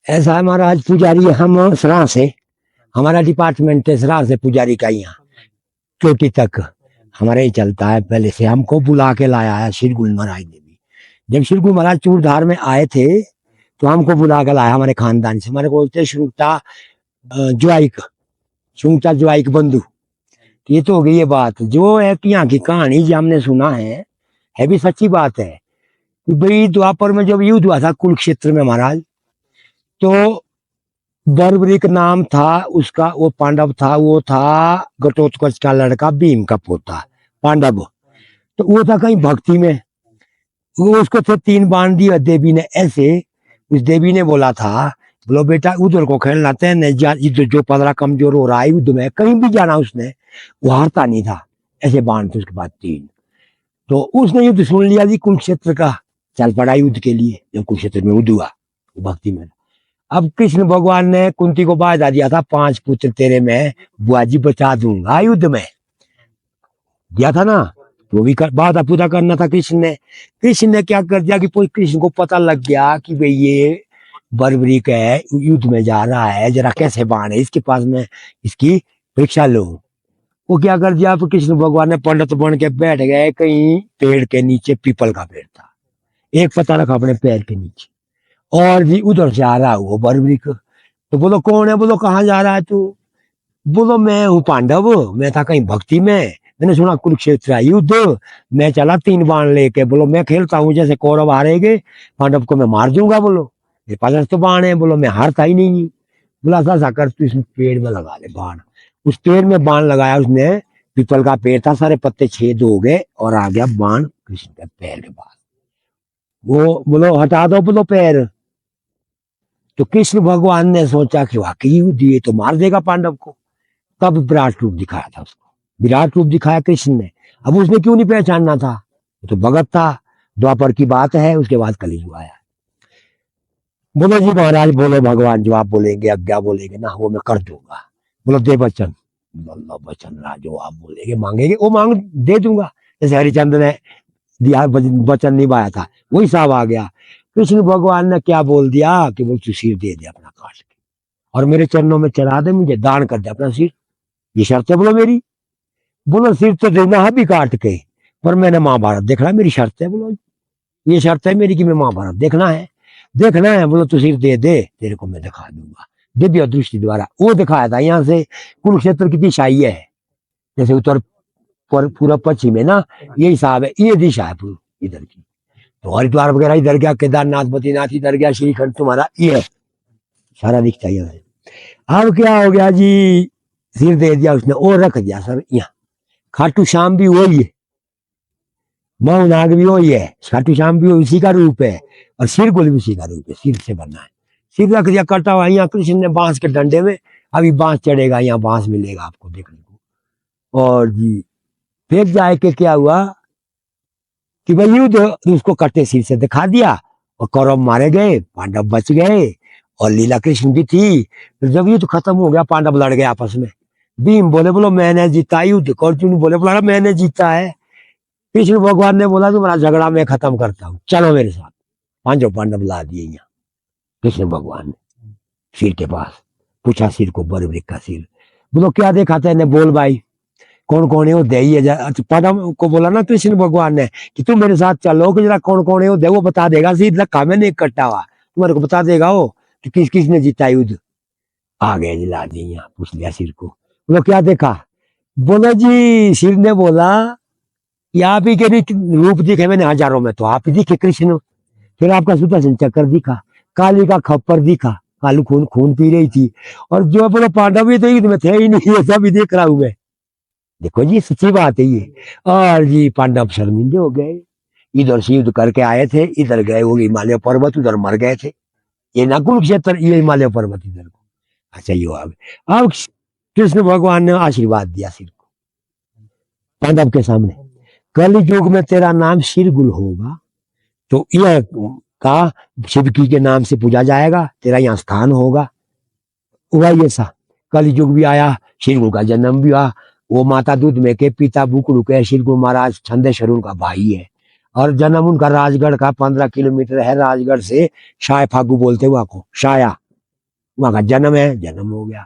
ऐसा है महाराज, पुजारी हम सराह से, हमारा डिपार्टमेंट है सराह से पुजारी का, यहाँ चोटी तक हमारे ही चलता है। पहले से हमको बुला के लाया है श्री गुरु महाराज ने भी। जब श्री गुरु महाराज चूरधार में आए थे तो हमको बुला के लाया हमारे खानदान से। हमारे बोलते शुरुता ज्वाइक, शुरुता ज्वाइक बंधु। ये तो हो गई ये बात। जो है कि यहाँ की कहानी जो हमने सुना है भी सच्ची बात है कि भाई द्वापर में जब युद्ध हुआ था कुरुक्षेत्र में महाराज, तो बर्बरिक नाम था उसका, वो पांडव था, वो था घटोत्कच का लड़का, भीम का पोता पांडव। तो वो था कहीं भक्ति में, वो उसको थे 3 बाण दिए देवी ने ऐसे। उस देवी ने बोला था, बोलो बेटा उधर को खेलना तैने, जो 15 कमजोर हो रहा है युद्ध में, कहीं भी जाना उसने, वो हारता नहीं था। ऐसे बाण थे उसके बाद 3। तो उसने युद्ध सुन लिया जी कुरुक्षेत्र का, चल पड़ा युद्ध के लिए। जब कुरुक्षेत्र में युद्ध हुआ भक्ति में, अब कृष्ण भगवान ने कुंती को वादा दिया था, 5 पुत्र तेरे मैं बुआ जी बचा दूंगा युद्ध में, दिया था ना। तो भी वादा पूरा करना था कृष्ण ने। कृष्ण ने क्या कर दिया कि कृष्ण को पता लग गया कि भाई ये बर्बरिक है, युद्ध में जा रहा है, जरा कैसे बाण है इसके पास में, इसकी परीक्षा लो। वो क्या कर दिया, कृष्ण भगवान ने पंडित बन के बैठ गए कहीं पेड़ के नीचे, पीपल का पेड़ था, एक पत्ता रखा अपने पैर के नीचे, और जी उधर से आ रहा है वो बर्बरिक। तो बोलो कौन है, बोलो कहाँ जा रहा है तू, बोलो मैं हूँ पांडव, मैं था कहीं भक्ति में, मैंने सुना कुरुक्षेत्र युद्ध, मैं चला 3 बाण लेके। बोलो मैं खेलता हूँ जैसे कौरव हारेंगे पांडव को मैं मार दूंगा, बोलो मेरे पास तो बाण है, बोलो मैं हारता ही नहीं। बोला ऐसा कर तू इसमें पेड़ में लगा ले बाण। उस पेड़ में बाण लगाया उसने, पीपल का पेड़ था, सारे पत्ते छेद हो गए और आ गया बाण कृष्ण के पैर के पास। वो बोलो हटा दो बोलो पैर। तो कृष्ण भगवान ने सोचा कि वाकई युद्ध ये तो मार देगा पांडव को, तब विराट रूप दिखाया था उसको, विराट रूप दिखाया कृष्ण ने। अब उसने क्यों नहीं पहचानना था, वो तो भगत था। द्वापर की बात है, उसके बाद कलयुग आया। बोलो जी महाराज, बोलो भगवान जो आप बोलेंगे, आज्ञा बोलेंगे ना वो मैं कर दूंगा। बोलो दे वचन, बोलो वचन राज जो आप बोलेंगे मांगेंगे वो मांग दे दूंगा। जैसे हरिचंद्र ने दिया वचन निभाया था, वही साहब आ गया। कृष्ण भगवान ने क्या बोल दिया कि बोल तू सिर दे दे अपना काट के, और मेरे चरणों में चढ़ा दे, मुझे दान कर दे अपना सिर, ये शर्त है बोलो मेरी। बोलो सिर तो देना है भी काट के, पर मैंने महाभारत देखना, मेरी शर्त है, बोलो ये शर्त है मेरी कि मैं महाभारत देखना है, देखना है। बोलो तू सिर दे दे, तेरे को मैं दिखा दूंगा। दिव्य दृष्टि द्वारा वो दिखाया था। यहाँ से कुरुक्षेत्र की दिशा ये है, जैसे उत्तर पूर्व पश्चिम में ना, ये हिसाब है, ये दिशा है पूर्व इधर की। तो हरिद्वार वगैरह इधर गया, केदारनाथ बद्रीनाथ इधर गया, श्रीखंड तुम्हारा ये सारा दिखता है। अब क्या हो गया जी, सिर दे दिया उसने और रख दिया सर यहाँ। खाटू श्याम भी वही है, नाग भी वही है, खाटू श्याम भी उसी का रूप है, और सिरगुल भी उसी का रूप है, सिर से बना है। सिर रख दिया कटा हुआ यहाँ कृष्ण ने बांस के डंडे में। अभी बांस चढ़ेगा, यहाँ बांस मिलेगा आपको देखने को। और जी फिर जाए के क्या हुआ कि भाई युद्ध उसको कटे सिर से दिखा दिया, और कौरव मारे गए, पांडव बच गए, और लीला कृष्ण भी थी। तो जब युद्ध खत्म हो गया, पांडव लड़ गए आपस में। भीम बोले बोलो मैंने जीता युद्ध, अर्जुन बोले बोला मैंने जीता है। कृष्ण भगवान ने बोला तुम्हारा झगड़ा मैं खत्म करता हूँ, चलो मेरे साथ। 5 पांडव ला दिए यहाँ कृष्ण भगवान ने सिर के पास। पूछा सिर को, बर्बरिक का सिर। बोलो क्या देखा था, बोल भाई कौन कौन है वो दे। पांडव को बोला ना कृष्ण भगवान ने कि तुम मेरे साथ चलो, कि जरा कौन कौन है वो दे, वो बता देगा। सिर रखा मैंने इकट्ठा हुआ, तुम्हारे को बता देगा वो कि किस किसने जीता युद्ध। आ गए जिला दी यहाँ, पूछ लिया सिर को, बोलो क्या देखा। बोलो जी सिर ने बोला कि आप ही के रूप दिखे मैंने हजारों में, तो आप ही दिखे कृष्ण। फिर आपका सुदर्शन चक्र दिखा, काली का खप्पर दिखा, कालू खून खून पी रही थी, और जो बोलो पांडव भी तो युद्ध में थे ही नहीं, ये सब भी देख रहा हूं मैं। देखो जी सच्ची बात है ये। और जी पांडव शर्मिंदे हो गए, इधर से युद्ध करके आए थे, इधर गए वो हिमालय पर्वत, उधर मर गए थे। ये ना कुरुक्षेत्र, ये हिमालय पर्वत इधर को। अच्छा ये अब कृष्ण भगवान ने आशीर्वाद दिया सिर को पांडव के सामने, कल युग में तेरा नाम शिरगुल होगा, तो यह का शिवकी के नाम से पूजा जाएगा, तेरा यहाँ स्थान होगा। हुआ ये सा, कल युग भी आया, शिरगुल का जन्म भी हुआ। वो माता दूध में के पिता बुकड़ू के शिरगुल महाराज छंदेश्वर का भाई है, और जन्म उनका राजगढ़ का 15 किलोमीटर है। राजगढ़ से शाय फागू बोलते हुआ को शाया, वहां का जन्म है, जन्म हो गया।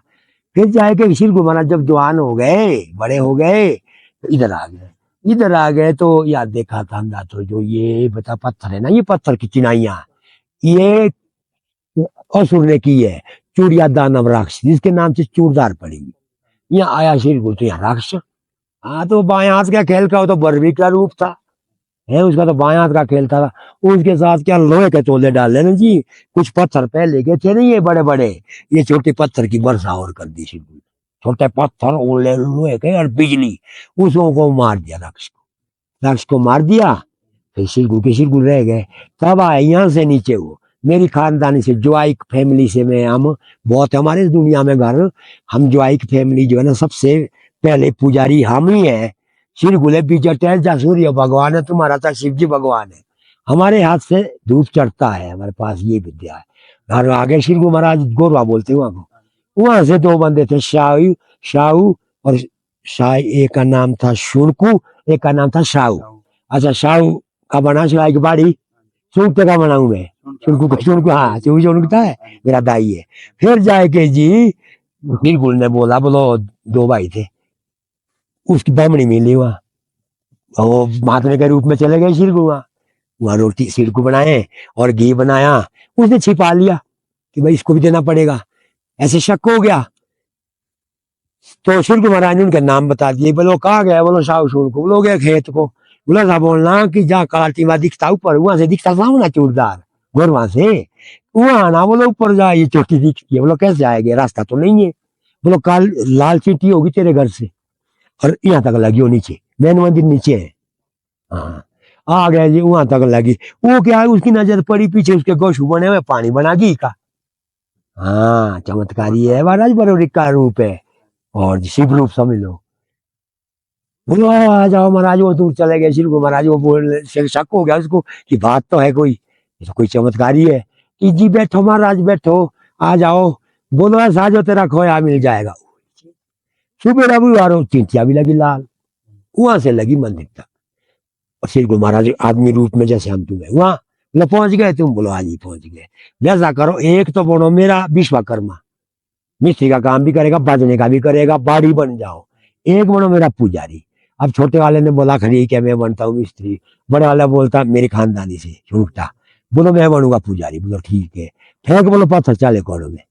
फिर जाए के श्री गुरु महाराज जब जवान हो गए, बड़े हो गए, तो इधर आ गए। इधर आ गए तो याद देखा था हमने तो, जो ये बता पत्थर है ना, ये पत्थर की चिनाइयां, ये असुर ने की है। चूड़िया दानव राक्षस जिसके नाम से चूड़दार पड़ी, यहाँ आया श्री गुरु तो यहाँ राक्षस। हाँ तो बाएं हाथ का खेल का, वो तो बरवी का रूप था है, उसका तो बाएं हाथ का खेल था। उसके साथ क्या लोहे के तोले डाले ना जी, कुछ पत्थर पहले के थे नहीं ये बड़े बड़े, ये छोटे पत्थर की वर्षा और कर दी श्री गुरु। छोटे पत्थर ओले लोहे के और बिजली, उसको को मार दिया राक्षस को, राक्षस को मार दिया। फिर श्री गुरु के श्री गुरु रह गए। तब आए यहाँ से नीचे वो मेरी खानदानी से, ज्वाइक फैमिली से, मैं हम बहुत हमारे इस दुनिया में घर, हम ज्वाइक फैमिली जो है ना, सबसे पहले पुजारी हम ही है। श्री गुले बीजटेल जा सूर्य भगवान है तुम्हारा, था शिव जी भगवान है। हमारे हाथ से धूप चढ़ता है, हमारे पास ये विद्या है। घर आगे श्री गुरु महाराज गोरवा बोलते वहां को, वहां से दो बंदे थे, शाहू शाहू और शाह, एक का नाम था शुणकू, एक का नाम था शाहू। अच्छा शाहू का बना सिलाई की बाड़ी, शुणकू का बनाऊ मैं, शुणकू हाँ शुणकू है मेरा दाई है। फिर जाए के जी फिर गुरु ने बोला, बोलो दो भाई थे, उसकी बामणी मिली वहां, वो महात्मे के रूप में चले गए श्री गुरु। वहां रोटी सिर को बनाए और घी बनाया, उसने छिपा लिया कि भाई इसको भी देना पड़ेगा, ऐसे शक हो गया। तो श्री गुरु महाराज ने उनका नाम बता दिए। बोलो कहाँ गया, बोलो शाहू शुरू को, बोलो गया खेत को। बोला था बोलना कि जहाँ काटीमा दिखता ऊपर, वहां से दिखता था ना चूड़दार गोर, वहां से वहां ना, बोलो ऊपर जा, ये चोटी दिखती है। बोलो कैसे आएगी, रास्ता तो नहीं है। बोलो काल लाल चींटी होगी तेरे घर से, और यहाँ तक लगी हो नीचे, मैन मंदिर नीचे है। हाँ आ गए जी, वहां तक लगी। वो क्या है, उसकी नजर पड़ी पीछे उसके गौशु बने हुए, पानी बना घी का। हाँ चमत्कारी है महाराज, बरोरी का रूप है और शिव रूप समझ लो। बोलो आ जाओ महाराज, वो दूर चले गए श्री गुरु महाराज। वो बोल शक हो गया उसको कि बात तो है कोई, ये तो कोई चमत्कारी है। कि जी बैठो महाराज बैठो, आ जाओ। बोलो ऐसा जो तेरा खोया मिल जाएगा। सुबह रविवार चिंटिया भी लगी लाल, वहां से लगी मंदिर तक। और श्री गुरु महाराज आदमी रूप में जैसे हम तुम्हें वहां, बोलो पहुंच गए तुम, बोलो आज ही पहुंच गए। वैसा करो, एक तो बनो मेरा विश्वकर्मा, मिस्त्री का काम भी करेगा, बाजने का भी करेगा, बाड़ी बन जाओ। एक बनो मेरा पुजारी। अब छोटे वाले ने बोला खरी क्या मैं बनता हूँ मिस्त्री, बड़े वाला बोलता मेरे खानदानी से झूठा, बोलो मैं बनूंगा पुजारी। बोलो ठीक है, फेंक बोलो पत्थर चले कोड़ो में।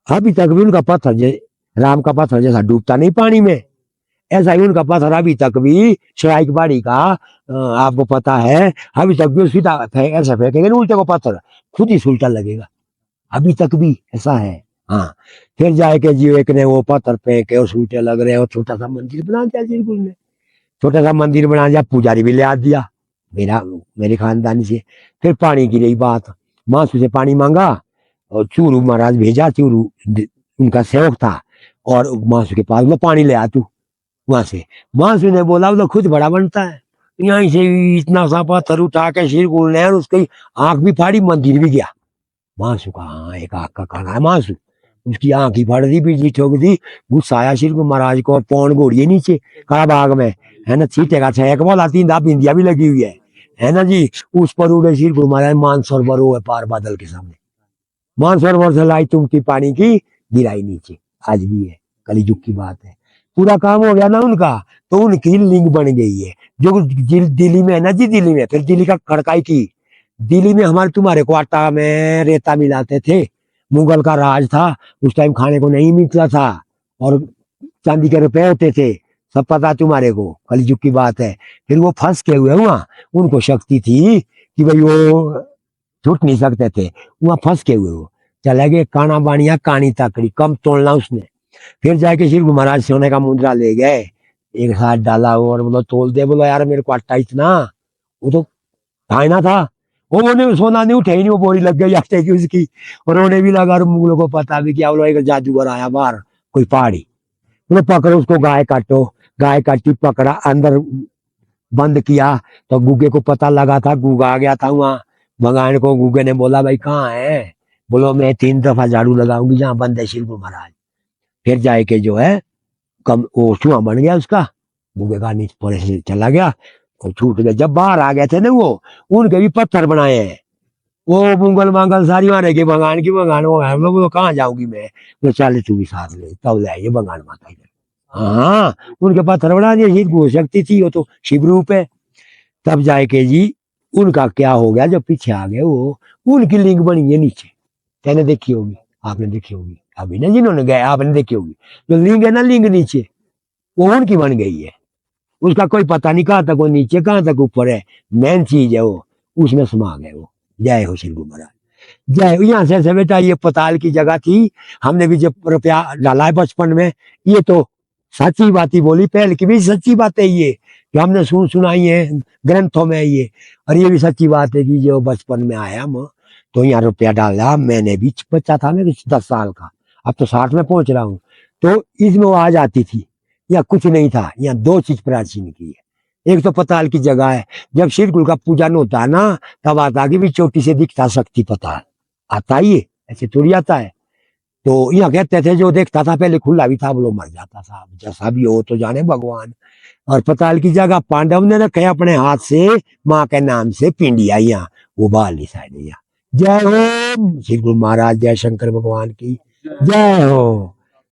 अभी तक भी उनका पत्थर राम का पत्थर जैसा डूबता नहीं पानी में, ऐसा ही उनका पत्थर अभी तक भी सराइक बाड़ी का, आपको पता है, अभी तक भी सीधा ऐसा फेंकेंगे उल्टे को पत्थर खुद ही सुलटा लगेगा, अभी तक भी ऐसा है। हाँ फिर जाए के जी एक ने वो पत्थर फेंके और सूटे लग रहे, और छोटा सा मंदिर बना दिया श्री गुरु ने, छोटा सा मंदिर बना दिया, पुजारी भी ले आ दिया मेरे खानदानी से। फिर पानी की रही बात, मासू से पानी मांगा और चूरू महाराज भेजा, चूरू उनका सेवक था, और मासू के पास वो पानी ले आ तू वहां से। मासू ने बोला वो खुद बड़ा बनता है, यहीं से इतना सा पत्थर उठा के श्री गुरु ने, और उसकी आंख भी फाड़ी, मंदिर भी गया। मासू का हाँ एक आंख का खाना है मासू, उसकी आंख ही फाड़ दी, बिजली ठोक दी। गुस्सा आया श्री गुरु महाराज को, पौन गोड़िए नीचे काला बाग में है ना, छीटे का छेक बोला, 3 दाब बिंदिया भी लगी हुई है ना जी। उस पर उड़े श्री गुरु महाराज, मानसरोवर हो पार बादल के सामने, मानसरोवर से लाई तुमकी पानी की, गिराई नीचे। आज भी है, कलयुग की बात है। पूरा काम हो गया ना उनका, तो उनकी लिंग बन गई है जो दिल्ली में है ना जी, दिल्ली में। फिर दिल्ली का खड़काई की, दिल्ली में हमारे तुम्हारे को आटा में रेता मिलाते थे, मुगल का राज था, उस टाइम खाने को नहीं मिलता था, और चांदी के रुपए होते थे, सब पता तुम्हारे को, कलयुग की बात है। फिर वो फंस के हुए वहां, उनको शक्ति थी कि भाई वो छूट नहीं सकते थे, वहां फंस के हुए वो चले गए, काना बानिया कानी ताकड़ी, कम तोड़ना उसने। फिर जाके श्री गुरु महाराज सोने का मुद्रा ले गए, एक हाथ डाला और बोलो तोल दे, बोलो यार मेरे को आटा इतना, वो तो खाना था, वो सोना नहीं उठे ही नहीं, वो बोरी लग गई आटे की उसकी, और रोने भी लगा, और मुगलों को पता भी क्या, बोलो एक जादूगर आया बाहर कोई पहाड़ी, बोलो पकड़ो उसको, गाय काटो। गाय काटी, पकड़ा, अंदर बंद किया, तो गुगे को पता लगा था, गुगा आ गया था वहां भगवान को। गुगे ने बोला भाई कहाँ है, बोलो मैं 3 दफा झाड़ू लगाऊंगी जहां बंद है श्री गुरु महाराज। फिर जाए के जो है कम वो चुहा बन गया उसका, गुगे का नीचे पूरे से चला गया और छूट गया। जब बाहर आ गए थे ना वो, उनके भी पत्थर बनाए हैं, वो मुंगल मांगल सारी वहां रह गई भगवान की भगवान वो है मैं कहाँ जाऊंगी मैं तो चल तू भी साथ ले तब ले आइए भगवान माता इधर हाँ उनके पास थरवड़ा नहीं हीर हो सकती थी वो तो शिव रूप है तब जाके जी उनका क्या हो गया जब पीछे आ गए वो उनकी लिंग बनी है नीचे कहने देखी होगी आपने देखी होगी अभी ना जिन्होंने गए आपने देखी होगी जो लिंग है ना लिंग नीचे वो उनकी बन गई है उसका कोई पता नहीं कहाँ तक वो नीचे कहाँ तक ऊपर है मेन चीज है वो उसमें समा गए वो जय हो श्री गुरु महाराज जय हो। यहाँ से बेटा ये पताल की जगह थी हमने भी जब रुपया डाला है बचपन में ये तो सच्ची बात ही बोली पहले की भी सच्ची बात है ये कि हमने सुनाई है ग्रंथों में ये और ये भी सच्ची बात है कि जो बचपन में आया हम तो यहाँ रुपया डाला मैंने भी बच्चा था मैं 10 साल का अब तो 60 में पहुंच रहा हूँ तो इसमें वो आ जाती थी या कुछ नहीं था यहाँ 2 चीज प्राचीन की है एक तो पताल की जगह है जब शिरकुल का पूजन होता है ना तब आता कि भी चोटी से दिखता शक्ति पताल आता ही है ऐसे थोड़ी आता है तो यहाँ कहते थे जो देखता था पहले खुला भी था वो मर जाता था जैसा भी हो तो जाने भगवान और पताल की जगह पांडव ने रखे अपने हाथ से माँ के नाम से पिंडिया यहाँ वो बाली साइड यहाँ जय हो श्री गुरु महाराज जय शंकर भगवान की जय हो।